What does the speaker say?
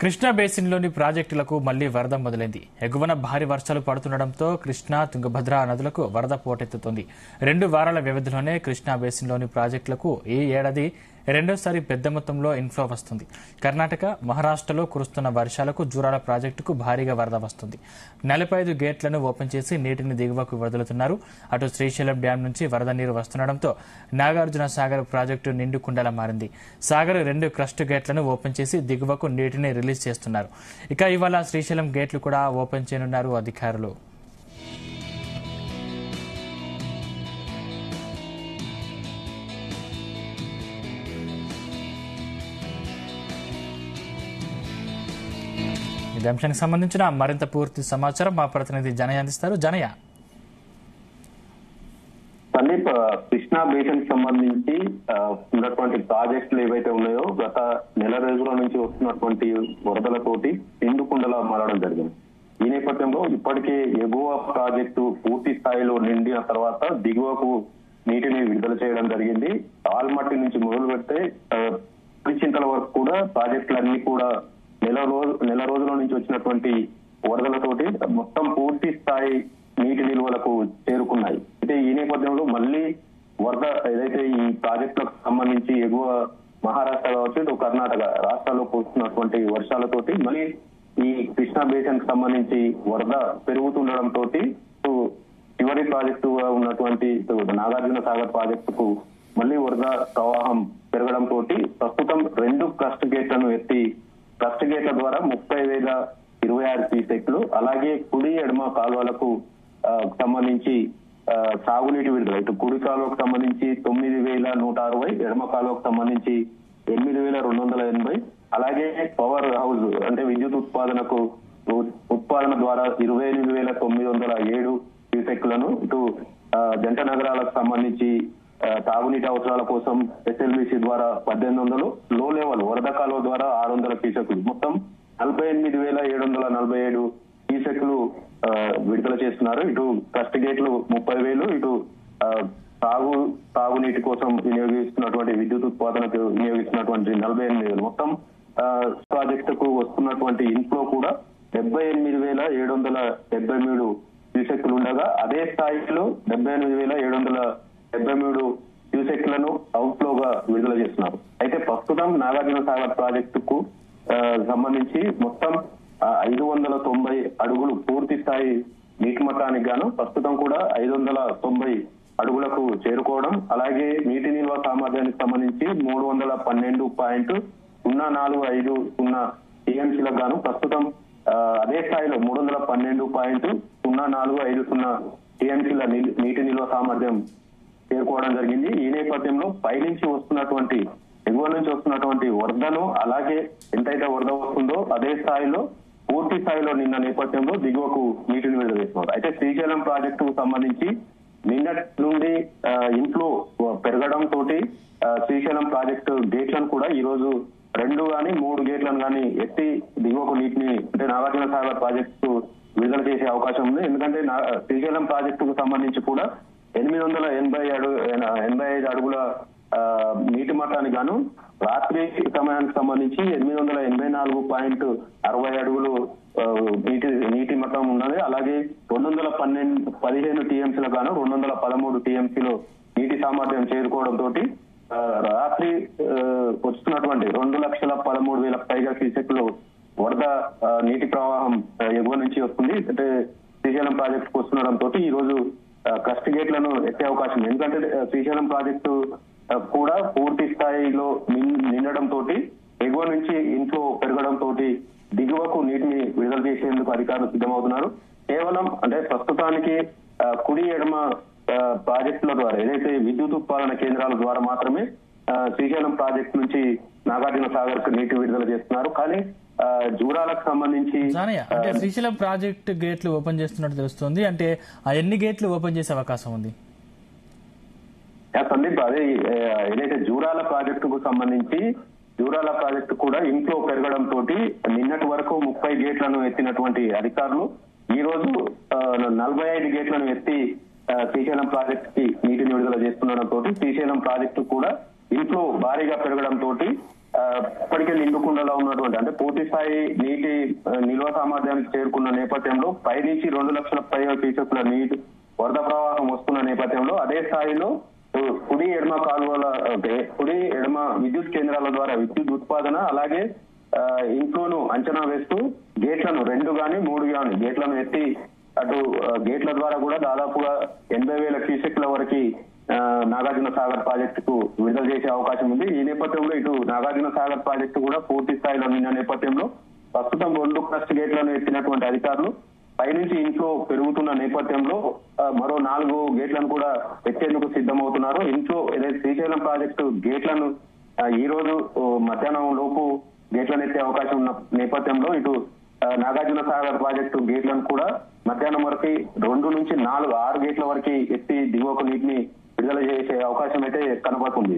కృష్ణా బేసిన్లోని ప్రాజెక్టులకు మళ్లీ వరద మొదలైంది. ఎగువన భారీ వర్షాలు పడుతుండటంతో కృష్ణా, తుంగభద్ర నదులకు వరద పోటెత్తుతోంది. 2 వారాల వ్యవధిలోనే కృష్ణా బేసిన్లోని ప్రాజెక్టులకు ఈ ఏడాది రెండోసారి పెద్ద మొత్తంలో ఇన్ఫ్లో వస్తుంది. కర్ణాటక, మహారాష్ట్రలో కురుస్తున్న వర్షాలకు జూరాల ప్రాజెక్టుకు భారీగా వరద వస్తుంది. 45 గేట్లను ఓపెన్ చేసి నీటిని దిగువకు వదులుతున్నారు. అటు శ్రీశైలం డ్యాం నుంచి వరద నీరు వస్తుండటంతో నాగార్జున సాగర్ ప్రాజెక్టు నిండుకుండలా మారింది. సాగర్ 2 క్రస్ట్ గేట్లను ఓపెన్ చేసి దిగువకు నీటిని రిలీజ్ చేస్తున్నారు. ఇక ఇవాళ శ్రీశైలం గేట్లు కూడా ఓపెన్ చేయనున్నారు అధికారులు. ఈ అంశానికి సంబంధించిన మరింత పూర్తి సమాచారం మా ప్రతినిధి జనయ్య అందిస్తారు. జనయ్య, సందీప్, కృష్ణా బేసిన్ సంబంధించి ఉన్నటువంటి ప్రాజెక్టులు ఏవైతే ఉన్నాయో గత నెల రోజుల నుంచి వస్తున్నటువంటి వరదలతోటి నిండుకుండలా మారడం జరిగింది. ఈ నేపథ్యంలో ఇప్పటికే ఎగువ ప్రాజెక్టు పూర్తి స్థాయిలో నిండిన తర్వాత దిగువకు నీటిని విడుదల చేయడం జరిగింది. ఆల్మట్టి నుంచి మొదలు పెడితే చింతల వరకు కూడా ప్రాజెక్టులన్నీ కూడా నెల రోజుల నుంచి వచ్చినటువంటి వరదలతోటి మొత్తం పూర్తి స్థాయి నీటి నిల్వలకు చేరుకున్నాయి. అయితే ఈ నేపథ్యంలో మళ్ళీ వరద ఏదైతే ఈ ప్రాజెక్టులకు సంబంధించి ఎగువ మహారాష్ట్ర కావచ్చు, ఇటు కర్ణాటక రాష్ట్రాల్లో కురుస్తున్నటువంటి వర్షాలతోటి మళ్ళీ ఈ కృష్ణా బేసిన్ కి సంబంధించి వరద పెరుగుతుండడంతో చివరి ప్రాజెక్టుగా ఉన్నటువంటి నాగార్జున సాగర్ ప్రాజెక్టుకు మళ్ళీ వరద ప్రవాహం పెరగడంతో ప్రస్తుతం 2 క్రస్ట్ గేట్లను ఎత్తి క్రస్ట్ గేట్ల ద్వారా 30,026 క్యూసెక్లు, అలాగే కుడి ఎడమ కాలువలకు సంబంధించి సాగునీటి విడుదల, ఇటు కుడి కాలువకు సంబంధించి 9,160, ఎడమ కాలువకు సంబంధించి 8,280, అలాగే పవర్ హౌస్ అంటే విద్యుత్ ఉత్పాదన ద్వారా 28,907 క్యూసెక్లను, ఇటు జంట నగరాలకు సంబంధించి తాగునీటి అవసరాల కోసం ఎస్ఎల్బిసి ద్వారా 1,800, లో లెవెల్ వరద కాలువ ద్వారా 600 క్యూసెక్లు, మొత్తం 48,747 క్యూసెక్లు విడుదల చేస్తున్నారు. ఇటు క్రస్ట్ గేట్లు 30,000, ఇటు తాగునీటి కోసం వినియోగిస్తున్నటువంటి విద్యుత్ ఉత్పాదనకు వినియోగిస్తున్నటువంటి 48,000, మొత్తం ప్రాజెక్టుకు వస్తున్నటువంటి ఇన్ఫ్లో కూడా 78,773 క్యూసెక్లు ఉండగా అదే స్థాయిలో 78,773 క్యూసెక్లను అవుట్ఫ్లోగా విడుదల చేస్తున్నారు. అయితే ప్రస్తుతం నాగార్జున సాగర్ ప్రాజెక్టుకు సంబంధించి మొత్తం 590 అడుగులు పూర్తి స్థాయి నీటి మట్టానికి గాను ప్రస్తుతం కూడా 590 అడుగులకు చేరుకోవడం, అలాగే నీటి నిల్వ సామర్థ్యానికి సంబంధించి 312.0450 టీఎంసీలకు గాను ప్రస్తుతం అదే స్థాయిలో 312.0450 టీఎంసీల నీటి నిల్వ సామర్థ్యం చేరుకోవడం జరిగింది. ఈ నేపథ్యంలో పైనుంచి వస్తున్నటువంటి ఎగువ నుంచి వస్తున్నటువంటి వరదను, అలాగే ఎంతైతే వరద వస్తుందో అదే స్థాయిలో పూర్తి స్థాయిలో నిన్న నేపథ్యంలో దిగువకు నీటిని విడుదల చేస్తున్నారు. అయితే శ్రీశైలం ప్రాజెక్టుకు సంబంధించి నిన్నటి నుండి ఇన్ఫ్లో పెరగడం తోటి శ్రీశైలం ప్రాజెక్టు గేట్లను కూడా ఈ రోజు 2 గానీ 3 గేట్లను గానీ ఎత్తి దిగువకు నీటిని అంటే నాగార్జున సాగర్ ప్రాజెక్టు విడుదల చేసే అవకాశం ఉంది. ఎందుకంటే శ్రీశైలం ప్రాజెక్టుకు సంబంధించి కూడా 885 అడుగుల నీటి మట్టానికి గాను రాత్రి సమయానికి సంబంధించి 884.60 అడుగులు నీటి మట్టం ఉన్నది. అలాగే 215 టీఎంసీలకు గాను 213 టీఎంసీలో నీటి సామర్థ్యం చేరుకోవడంతో రాత్రి వస్తున్నటువంటి 2,13,000 పైగా క్యూసెక్లు వరద నీటి ప్రవాహం ఎగువ నుంచి వస్తుంది. అంటే శ్రీశైలం ప్రాజెక్టుకు వస్తుండడంతో ఈ రోజు క్రస్ట్ గేట్లను ఎత్తే అవకాశం, ఎందుకంటే శ్రీశైలం ప్రాజెక్టు కూడా పూర్తి స్థాయిలో నిండడంతో ఎగువ నుంచి ఇన్ఫ్లో పెరగడంతో దిగువకు నీటిని విడుదల చేసేందుకు అధికారులు సిద్ధమవుతున్నారు. కేవలం అంటే ప్రస్తుతానికి కుడి ఎడమ ప్రాజెక్టుల ద్వారా ఏదైతే విద్యుత్ ఉత్పాదన కేంద్రాల ద్వారా మాత్రమే శ్రీశైలం ప్రాజెక్టు నుంచి నాగార్జున సాగర్ కు నీటి విడుదల చేస్తున్నారు. కానీ జూరాలకు సంబంధించి అంటే శ్రీశైలం ప్రాజెక్టు గేట్లు ఓపెన్ చేస్తున్నట్టు తెలుస్తుంది. అంటే ఆ ఎన్ని గేట్లు ఓపెన్ చేసే అవకాశం ఉంది? సందీప్, అదే ఏదైతే జూరాల ప్రాజెక్టుకు సంబంధించి జూరాల ప్రాజెక్టు కూడా ఇన్ఫ్లో పెరగడంతో నిన్నటి వరకు 30 గేట్లను ఎత్తినటువంటి అధికారులు ఈ రోజు 45 గేట్లను ఎత్తి శ్రీశైలం ప్రాజెక్టు కి నీటిని విడుదల చేస్తుండడంతో శ్రీశైలం ప్రాజెక్టు కూడా ఇన్ఫ్లో భారీగా పెరగడంతో ఇప్పటికే నిండుకుండలా ఉన్నటువంటి అంటే పూర్తి స్థాయి నీటి నిల్వ సామర్థ్యానికి చేరుకున్న నేపథ్యంలో పైనుంచి 2 లక్షల క్యూసెక్ల నీటి వరద ప్రవాహం వస్తున్న నేపథ్యంలో అదే స్థాయిలో కుడి ఎడమ కాలువల కుడి ఎడమ విద్యుత్ కేంద్రాల ద్వారా విద్యుత్ ఉత్పాదన అలాగే ఇన్ఫ్లోను అంచనా వేస్తూ గేట్లను 2 గాని 3 గాని గేట్లను ఎత్తి అటు గేట్ల ద్వారా కూడా దాదాపుగా 80,000 క్యూసెక్ల వరకు నాగార్జున సాగర్ ప్రాజెక్టుకు విడుదల చేసే అవకాశం ఉంది. ఈ నేపథ్యంలో ఇటు నాగార్జున సాగర్ ప్రాజెక్టు కూడా పూర్తి స్థాయిలో నిన్న నేపథ్యంలో ప్రస్తుతం 2 క్రస్ట్ గేట్లను ఎత్తినటువంటి అధికారులు పైనుంచి ఇన్ఫ్లో పెరుగుతున్న నేపథ్యంలో మరో 4 గేట్లను కూడా ఎత్తేందుకు సిద్ధమవుతున్నారు. ఇన్ఫ్లో ఏదైతే శ్రీశైలం ప్రాజెక్టు గేట్లను ఈ రోజు మధ్యాహ్నం లోపు గేట్లను ఎత్తే అవకాశం ఉన్న నేపథ్యంలో ఇటు నాగార్జున సాగర్ ప్రాజెక్టు గేట్లను కూడా మధ్యాహ్నం వరకు 2 నుంచి 6 గేట్ల వరకు ఎత్తి దిగువకు నీటిని విడుదల చేసే అవకాశం అయితే కనబడుతుంది.